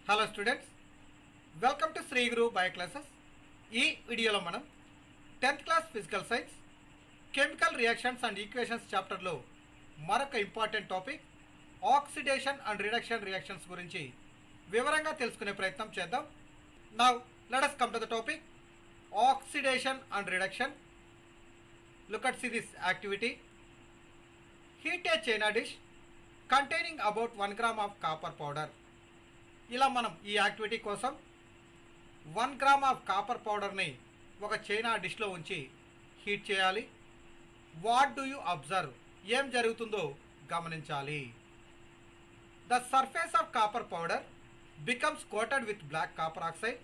Hello students, welcome to Shri Guru bio classes. ఈ వీడియోలో మనం 10th class physical science chemical reactions and equations చాప్టర్లో మరొక important topic oxidation and reduction reactions గురించి వివరంగా తెలుసుకునే ప్రయత్నం చేద్దాం. Now let us come to the topic oxidation and reduction. Look at see this activity. Heat a china dish containing about 1 gram of copper powder. ఇలా మనం ఈ activity కోసం 1 gram of copper పౌడర్ని ఒక చైనా డిష్లో ఉంచి హీట్ చేయాలి. What do you observe? ఏం జరుగుతుందో గమనించాలి. The surface of copper powder becomes coated with black copper oxide.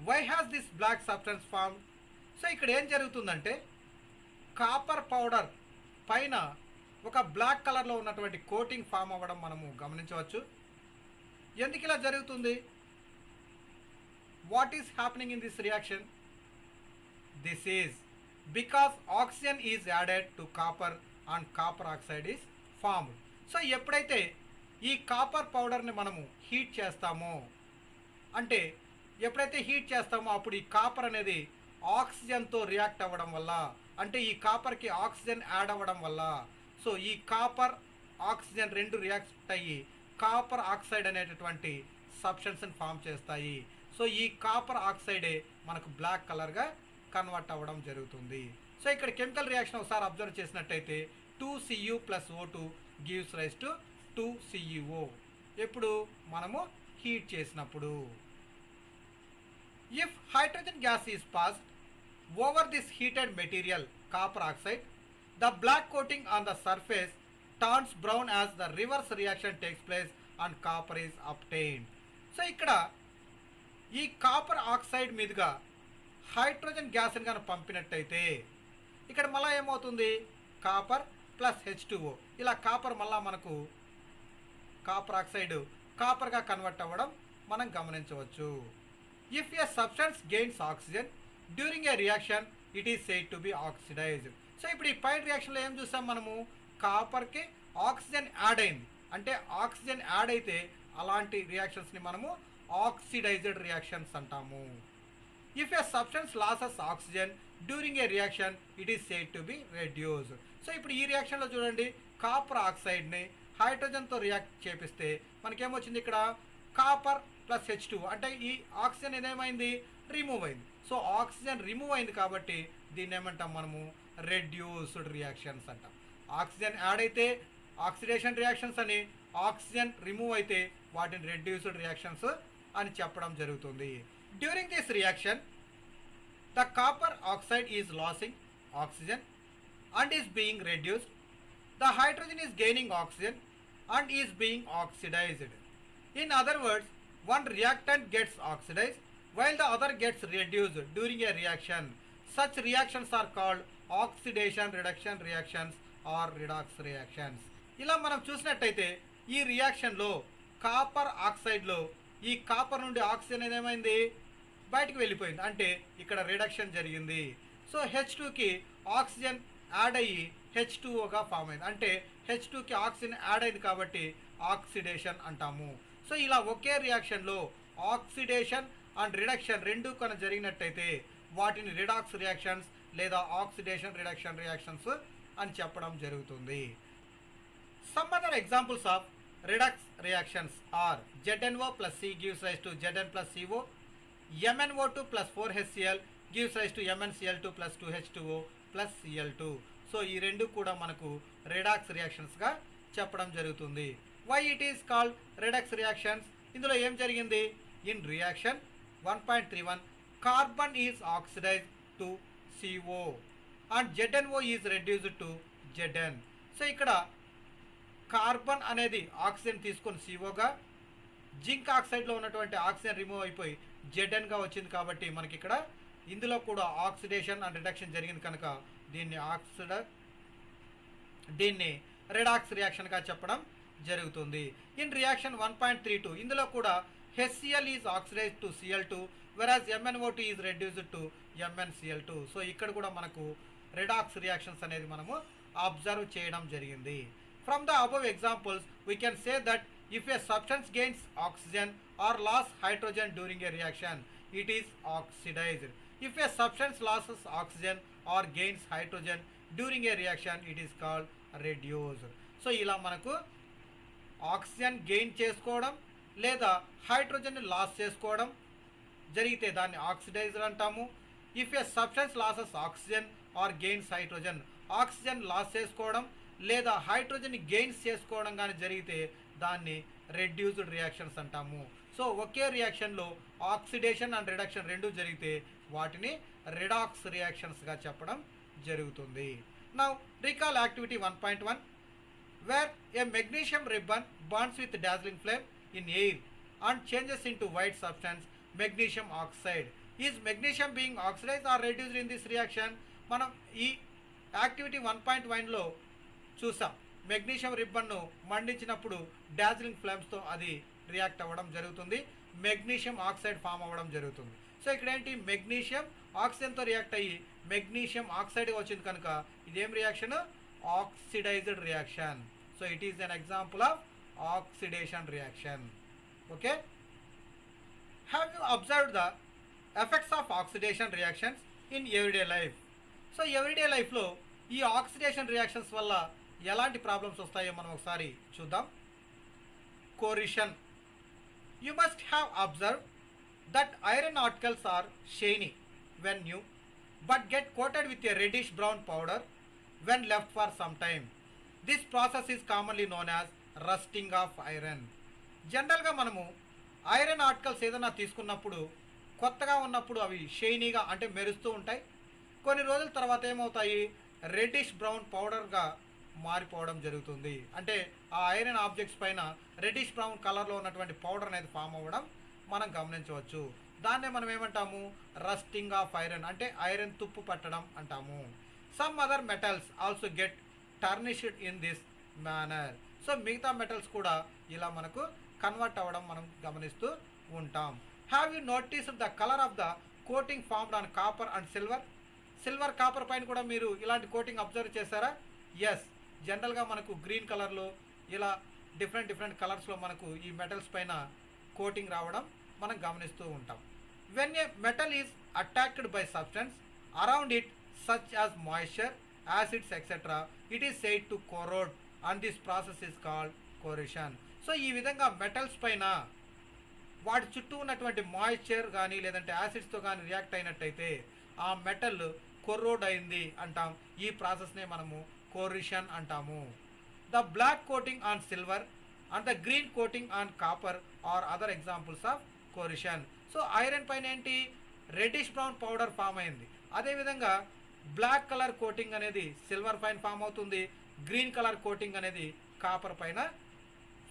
Why has this black substance form? So ఇక్కడ ఏం జరుగుతుందంటే కాపర్ పౌడర్ పైన ఒక బ్లాక్ కలర్లో ఉన్నటువంటి కోటింగ్ ఫామ్ అవ్వడం మనము గమనించవచ్చు. ఎందుకు ఇలా జరుగుతుంది? What is happening in this reaction? This is because oxygen is added to copper and copper oxide is formed. So ఎప్పుడైతే ఈ కాపర్ పౌడర్ని మనము హీట్ చేస్తామో, అంటే ఎప్పుడైతే హీట్ చేస్తామో అప్పుడు ఈ కాపర్ అనేది ఆక్సిజన్తో రియాక్ట్ అవ్వడం వల్ల, అంటే ఈ కాపర్కి ఆక్సిజన్ యాడ్ అవ్వడం వల్ల, సో ఈ కాపర్ ఆక్సిజన్ రెండు రియాక్ట్ అయ్యి కాపర్ ఆక్సైడ్ అనేటటువంటి సబ్స్టెన్స్ని ఫామ్ చేస్తాయి. సో ఈ కాపర్ ఆక్సైడే మనకు బ్లాక్ కలర్గా కన్వర్ట్ అవ్వడం జరుగుతుంది. సో ఇక్కడ కెమికల్ రియాక్షన్ ఒకసారి అబ్జర్వ్ చేసినట్టయితే 2Cu + O2 gives rise to 2CuO. ఎప్పుడు మనము హీట్ చేసినప్పుడు. If hydrogen gas is passed over this heated material copper oxide, the black coating on the surface turns brown as the reverse reaction takes place and copper is obtained. So ఇక్కడ ఈ copper oxide మీదుగా hydrogen గ్యాస్ని కనుక పంపినట్టయితే ఇక్కడ మళ్ళీ ఏమవుతుంది? Copper plus H2O, ఇలా copper మళ్ళా మనకు కాపర్ ఆక్సైడ్ కాపర్గా కన్వర్ట్ అవ్వడం మనం గమనించవచ్చు. If a substance gains oxygen during a reaction it is said to be oxidised. So ఇప్పుడు ఈ పైన రియాక్షన్లో ఏం చూసాం మనము? కాపర్కి ఆక్సిజన్ యాడ్ అయింది, అంటే ఆక్సిజన్ యాడ్ అయితే అలాంటి రియాక్షన్స్ని మనము ఆక్సిడైజ్డ్ రియాక్షన్స్ అంటాము. If a substance loses oxygen during a reaction it is said to be reduced. So ఇప్పుడు ఈ రియాక్షన్లో చూడండి, కాపర్ ఆక్సైడ్ని హైడ్రోజన్తో రియాక్ట్ చేపిస్తే మనకేమొచ్చింది? ఇక్కడ కాపర్ ప్లస్ H2, అంటే ఈ ఆక్సిజన్ ఏమైంది? రిమూవ్ అయింది. సో ఆక్సిజన్ రిమూవ్ అయింది కాబట్టి దీన్ని ఏమంటాం మనము? రెడ్యూస్డ్ రియాక్షన్స్ అంటాం. ఆక్సిజన్ యాడ్ అయితే ఆక్సిడేషన్ రియాక్షన్స్ అని, ఆక్సిజన్ రిమూవ్ అయితే వాటిని రెడ్యూస్డ్ రియాక్షన్స్ అని చెప్పడం జరుగుతుంది. During this reaction the copper oxide is losing oxygen and is being reduced. The hydrogen is gaining oxygen and is being oxidised. In other words, one reactant gets oxidized while the other gets reduced during a reaction. Such reactions are called oxidation reduction reactions or redox reactions. ఇలా మనం చూసినట్టయితే ఈ రియాక్షన్లో copper ఆక్సైడ్లో ఈ copper నుండి oxygen ఏమైంది? బయటకు వెళ్ళిపోయింది, అంటే ఇక్కడ రిడక్షన్ జరిగింది. సో H2కి ఆక్సిజన్ యాడ్ అయ్యి H2Oగా ఫామ్ అయింది, అంటే H2కి ఆక్సిజన్ యాడ్ అయింది కాబట్టి ఆక్సిడేషన్ అంటాము. సో ఇలా ఒకే రియాక్షన్లో ఆక్సిడేషన్ అండ్ రిడక్షన్ రెండు కనుక జరిగినట్టయితే వాటిని రిడాక్స్ రియాక్షన్స్ లేదా ఆక్సిడేషన్ రిడక్షన్ రియాక్షన్స్ అని చెప్పడం జరుగుతుంది. Some other examples of redox reactions are ZnO + C gives rise to Zn + CO, MnO2 + 4HCl gives rise to MnCl2 + 2H2O + Cl2. So ఈ రెండు కూడా మనకు రిడాక్స్ రియాక్షన్స్గా చెప్పడం జరుగుతుంది. Why it is called redox reactions? ఇందులో ఏం జరిగింది? In reaction 1.31 carbon is oxidised to CO and ZnO is reduced to Zn. So ఇక్కడ కార్బన్ అనేది ఆక్సిజన్ తీసుకొని COగా, జింక్ ఆక్సైడ్లో ఉన్నటువంటి ఆక్సిజన్ రిమూవ్ అయిపోయి Znగా వచ్చింది కాబట్టి మనకి ఇక్కడ ఇందులో కూడా ఆక్సిడేషన్ అండ్ రిడక్షన్ జరిగింది కనుక దీన్ని రిడాక్స్ రియాక్షన్గా చెప్పడం జరుగుతుంది. ఇన్ రియాక్షన్ 1.32 ఇందులో కూడా HCl is oxidised to Cl2 వెరాజ్ MnO2 is reduced to MnCl2. So ఇక్కడ కూడా మనకు రిడాక్స్ రియాక్షన్స్ అనేది మనము అబ్జర్వ్ చేయడం జరిగింది. From the above examples, we can say that If a substance gains oxygen or loss hydrogen during a reaction, it is oxidized. If a substance loses oxygen or gains hydrogen during a reaction, it is called reduced. So ఇలా మనకు oxygen gain చేసుకోవడం లేదా hydrogen loss చేసుకోవడం జరిగితే దాన్ని oxidizer అంటాము. If a substance loses oxygen or gains hydrogen, oxygen loss చేసుకోవడం లేదా హైడ్రోజన్ గెయిన్స్ చేసుకోవడం కానీ జరిగితే దాన్ని రెడ్యూస్డ్ రియాక్షన్స్ అంటాము. సో ఒకే రియాక్షన్లో ఆక్సిడేషన్ అండ్ రిడక్షన్ రెండు జరిగితే వాటిని రిడాక్స్ రియాక్షన్స్గా చెప్పడం జరుగుతుంది. Now recall activity 1.1, where a magnesium ribbon burns with dazzling flame in air and changes into white substance, magnesium oxide. Is magnesium being oxidized or reduced in this reaction? మనం ఈ activity 1.1లో చూసాం. Magnesium రిబ్బన్ను మండించినప్పుడు dazzling ఫ్లేమ్స్తో అది react అవ్వడం జరుగుతుంది, magnesium oxide form అవ్వడం జరుగుతుంది. So ఇక్కడ ఏంటి, మెగ్నీషియం ఆక్సిజన్తో రియాక్ట్ అయ్యి మెగ్నీషియం ఆక్సైడ్ వచ్చింది కనుక ఇదేం reaction, oxidised reaction. So it is an example of oxidation reaction. Okay, have you observed the effects of oxidation reactions in everyday life? So everyday లైఫ్లో ఈ ఆక్సిడేషన్ రియాక్షన్స్ వల్ల ఎలాంటి problems వస్తాయో మనం ఒకసారి చూద్దాం. Corrosion. You must have observe that iron articles are shiny when new but get coated with a reddish brown powder when left for some time. This process is commonly known as rusting of iron. జనరల్గా మనము iron articles ఏదైనా తీసుకున్నప్పుడు కొత్తగా ఉన్నప్పుడు అవి షైనీగా అంటే మెరుస్తూ ఉంటాయి. కొన్ని రోజుల తర్వాత ఏమవుతాయి, రెడ్డిష్ బ్రౌన్ పౌడర్గా మారిపోవడం జరుగుతుంది. అంటే ఆ ఐరన్ ఆబ్జెక్ట్స్ పైన రెడ్డిష్ బ్రౌన్ కలర్లో ఉన్నటువంటి పౌడర్ అనేది ఫామ్ అవ్వడం మనం గమనించవచ్చు. దాన్నే మనం ఏమంటాము, రస్టింగ్ ఆఫ్ ఐరన్, అంటే ఐరన్ తుప్పు పట్టడం అంటాము. Some other metals also get tarnished in this manner. So మిగతా మెటల్స్ కూడా ఇలా మనకు కన్వర్ట్ అవ్వడం మనం గమనిస్తూ ఉంటాం. Have you noticed the colour of the coating formed on copper and silver? Silver copper పైన కూడా మీరు ఇలాంటి కోటింగ్ అబ్జర్వ్ చేశారా? ఎస్, జనరల్గా మనకు గ్రీన్ కలర్లో ఇలా డిఫరెంట్ కలర్స్లో మనకు ఈ మెటల్స్ పైన కోటింగ్ రావడం మనం గమనిస్తూ ఉంటాం. When a metal is attacked by substance around it such as moisture, acids etcetera, it is said to corrode and this process is called corrosion. So ఈ విధంగా మెటల్స్ పైన వాటి చుట్టూ ఉన్నటువంటి మాయిశ్చర్ కానీ లేదంటే యాసిడ్స్తో కానీ రియాక్ట్ అయినట్టయితే ఆ మెటల్ కొర్రోడ్ అయింది అంటాం. ఈ ప్రాసెస్నే మనము కోరిషన్ అంటాము. The black coating on silver and the green coating on copper are other examples of corrosion. So iron పైన ఏంటి, రెడ్డిష్ బ్రౌన్ పౌడర్ ఫామ్ అయింది. అదేవిధంగా బ్లాక్ కలర్ కోటింగ్ అనేది సిల్వర్ పైన ఫామ్ అవుతుంది, గ్రీన్ కలర్ కోటింగ్ అనేది copper పైన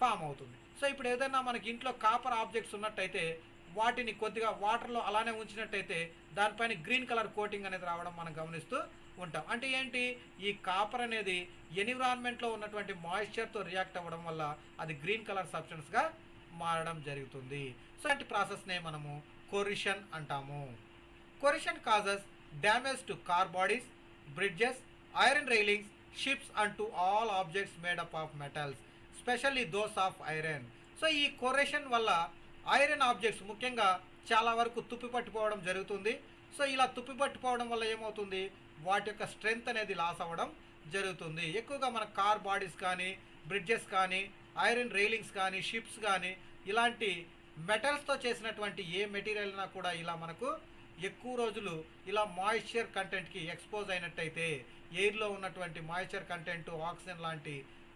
form అవుతుంది. సో ఇప్పుడు ఏదైనా మనకి ఇంట్లో కాపర్ ఆబ్జెక్ట్స్ ఉన్నట్టయితే వాటిని కొద్దిగా వాటర్లో అలానే ఉంచినట్టయితే దానిపైన గ్రీన్ కలర్ కోటింగ్ అనేది రావడం మనం గమనిస్తూ ఉంటాం. అంటే ఏంటి, ఈ కాపర్ అనేది ఎన్విరాన్మెంట్లో ఉన్నటువంటి మాయిశ్చర్తో రియాక్ట్ అవ్వడం వల్ల అది గ్రీన్ కలర్ సబ్స్టెన్స్గా మారడం జరుగుతుంది. సో ఇలాంటి ప్రాసెస్నే మనము కోరిషన్ అంటాము. Corrosion causes damage to car bodies, bridges, iron railings, ships and to all objects made up of metals, specially those of iron. So ఈ కోరిషన్ వల్ల ఐరన్ ఆబ్జెక్ట్స్ ముఖ్యంగా చాలా వరకు తుప్పి పట్టిపోవడం జరుగుతుంది. సో ఇలా తుప్పి పట్టిపోవడం వల్ల ఏమవుతుంది, వాటి యొక్క స్ట్రెంగ్త్ అనేది లాస్ అవ్వడం జరుగుతుంది. ఎక్కువగా మన కార్ బాడీస్ కానీ, బ్రిడ్జెస్ కానీ, ఐరన్ రైలింగ్స్ కానీ, షిప్స్ కానీ ఇలాంటి మెటల్స్తో చేసినటువంటి ఏ మెటీరియల్ అయినా కూడా ఇలా మనకు ఎక్కువ రోజులు ఇలా మాయిశ్చర్ కంటెంట్కి ఎక్స్పోజ్ అయినట్టయితే ఎయిర్లో ఉన్నటువంటి మాయిశ్చర్ కంటెంట్, ఆక్సిజన్ లాంటి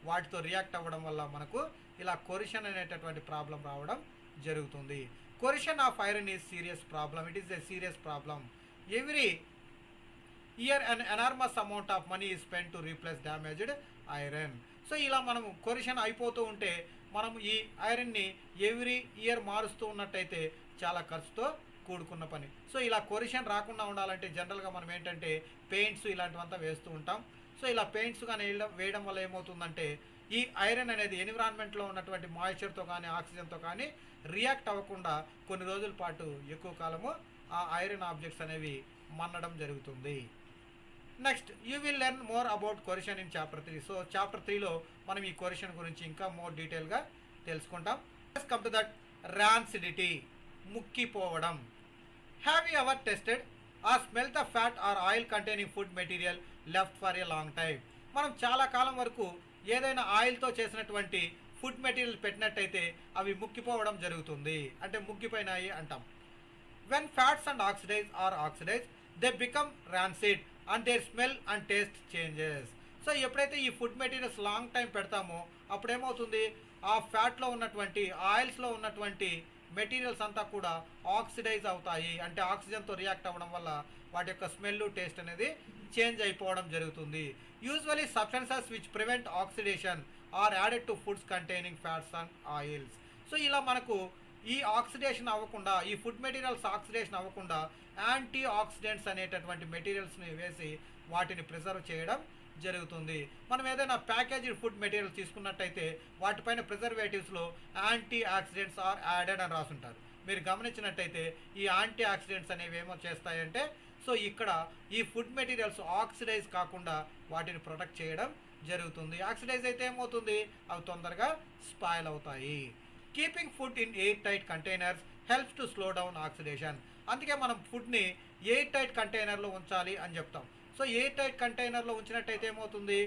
వాటితో రియాక్ట్ అవ్వడం వల్ల మనకు ఇలా కొరిషన్ అనేటటువంటి ప్రాబ్లం రావడం జరుగుతుంది. Corrosion of iron is serious problem. It is a serious problem. Every year an enormous amount of money is spend to replace damaged iron. So ఇలా మనము కొరిషన్ అయిపోతూ ఉంటే మనం ఈ ఐరన్ని ఎవ్రీ ఇయర్ మారుస్తూ ఉన్నట్టయితే చాలా ఖర్చుతో కూడుకున్న పని. సో ఇలా కొరిషన్ రాకుండా ఉండాలంటే జనరల్గా మనం ఏంటంటే పెయింట్స్ ఇలాంటివంతా వేస్తూ ఉంటాం. సో ఇలా పెయింట్స్ కానీ వేయడం వల్ల ఏమవుతుందంటే ఈ ఐరన్ అనేది ఎన్విరాన్మెంట్లో ఉన్నటువంటి మాయిశ్చర్తో కానీ ఆక్సిజన్తో కానీ రియాక్ట్ అవ్వకుండా కొన్ని రోజుల పాటు ఎక్కువ కాలము ఆ ఐరన్ ఆబ్జెక్ట్స్ అనేవి మన్నడం జరుగుతుంది. Next you will learn more about corrosion in chapter 3. So chapter 3లో మనం ఈ కొరిషన్ గురించి ఇంకా మోర్ డీటెయిల్గా తెలుసుకుంటాం. Let's come to that rancidity, ముక్కిపోవడం. Have you ever tasted or smell the fat or oil containing food material left for a long time? మనం చాలా కాలం వరకు ఏదైనా ఆయిల్తో చేసినటువంటి ఫుడ్ మెటీరియల్ పెట్టినట్టయితే అవి ముక్కిపోవడం జరుగుతుంది, అంటే ముక్కిపోయినాయి అంటాం. When fats and oxidise they become rancid and their smell and taste changes. So ఎప్పుడైతే ఈ ఫుడ్ మెటీరియల్స్ లాంగ్ టైం పెడతామో అప్పుడు ఏమవుతుంది, ఆ ఫ్యాట్లో ఉన్నటువంటి ఆయిల్స్లో ఉన్నటువంటి మెటీరియల్స్ అంతా కూడా ఆక్సిడైజ్ అవుతాయి, అంటే ఆక్సిజన్తో రియాక్ట్ అవ్వడం వల్ల వాటి యొక్క స్మెల్ టేస్ట్ అనేది చేంజ్ అయిపోవడం జరుగుతుంది. Usually substances which prevent oxidation are added to foods containing fats and oils. So ఇలా మనకు ఈ ఆక్సిడేషన్ అవ్వకుండా, ఈ ఫుడ్ మెటీరియల్స్ ఆక్సిడేషన్ అవ్వకుండా యాంటీ ఆక్సిడెంట్స్ అనేటటువంటి మెటీరియల్స్ని వేసి వాటిని ప్రిజర్వ్ చేయడం జరుగుతుంది. మనం ఏదైనా ప్యాకేజ్డ్ ఫుడ్ మెటీరియల్ తీసుకున్నట్టయితే వాటిపైన ప్రిజర్వేటివ్స్లో యాంటీ ఆక్సిడెంట్స్ ఆర్ యాడెడ్ అని రాసుంటారు. మీరు గమనించినట్టయితే ఈ యాంటీ ఆక్సిడెంట్స్ అనేవి ఏమో చేస్తాయంటే, సో ఇక్కడ ఈ ఫుడ్ మెటీరియల్స్ ఆక్సిడైజ్ కాకుండా వాటిని ప్రొటెక్ట్ చేయడం జరుగుతుంది. ఆక్సిడైజ్ అయితే ఏమవుతుంది, అవి తొందరగా స్పాయిల్ అవుతాయి. Keeping food in air tight containers helps to slow down oxidation. అందుకే మనం ఫుడ్ని ఎయిర్ టైట్ కంటైనర్లో ఉంచాలి అని చెప్తాం. సో ఎయిర్ టైట్ కంటైనర్లో ఉంచినట్టయితే ఏమవుతుంది,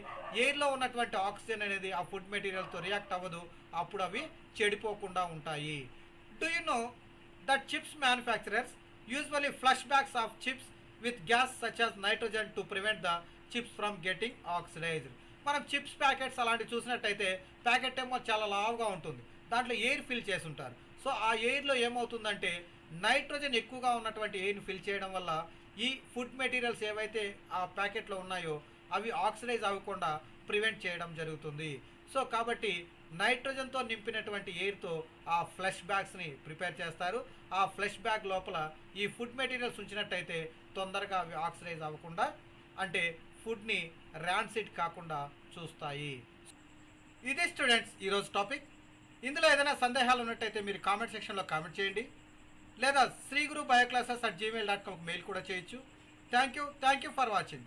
ఎయిర్లో ఉన్నటువంటి ఆక్సిజన్ అనేది ఆ ఫుడ్ మెటీరియల్తో రియాక్ట్ అవ్వదు, అప్పుడు అవి చెడిపోకుండా ఉంటాయి. Do you know that chips manufacturers usually flush bags of chips with gas such as nitrogen to prevent the chips from getting oxidised. మనం చిప్స్ ప్యాకెట్స్ అలాంటివి చూసినట్టయితే ప్యాకెట్ ఏమో చాలా లావుగా ఉంటుంది, దాంట్లో ఎయిర్ ఫిల్ చేసి ఉంటారు. సో ఆ ఎయిర్లో ఏమవుతుందంటే నైట్రోజన్ ఎక్కువగా ఉన్నటువంటి ఎయిర్ని ఫిల్ చేయడం వల్ల ఈ ఫుడ్ మెటీరియల్స్ ఏవైతే ఆ ప్యాకెట్లో ఉన్నాయో అవి ఆక్సిడైజ్ అవ్వకుండా ప్రివెంట్ చేయడం జరుగుతుంది. సో కాబట్టి నైట్రోజన్తో నింపినటువంటి ఎయిర్తో ఆ ఫ్లష్ బ్యాగ్స్ని ప్రిపేర్ చేస్తారు. ఆ ఫ్లష్ బ్యాగ్ లోపల ఈ ఫుడ్ మెటీరియల్స్ ఉంచినట్టయితే తొందరగా అవి ఆక్సిడైజ్ అవ్వకుండా, అంటే ఫుడ్ని rancid కాకుండా చూస్తాయి. ఇది స్టూడెంట్స్ ఈరోజు టాపిక్. ఇందులో ఏదైనా సందేహాలు ఉన్నట్టయితే మీరు కామెంట్ సెక్షన్లో కామెంట్ చేయండి, లేదా శ్రీగురు బయోక్లాసెస్@gmail.com మెయిల్ కూడా చేయొచ్చు. Thank you for watching.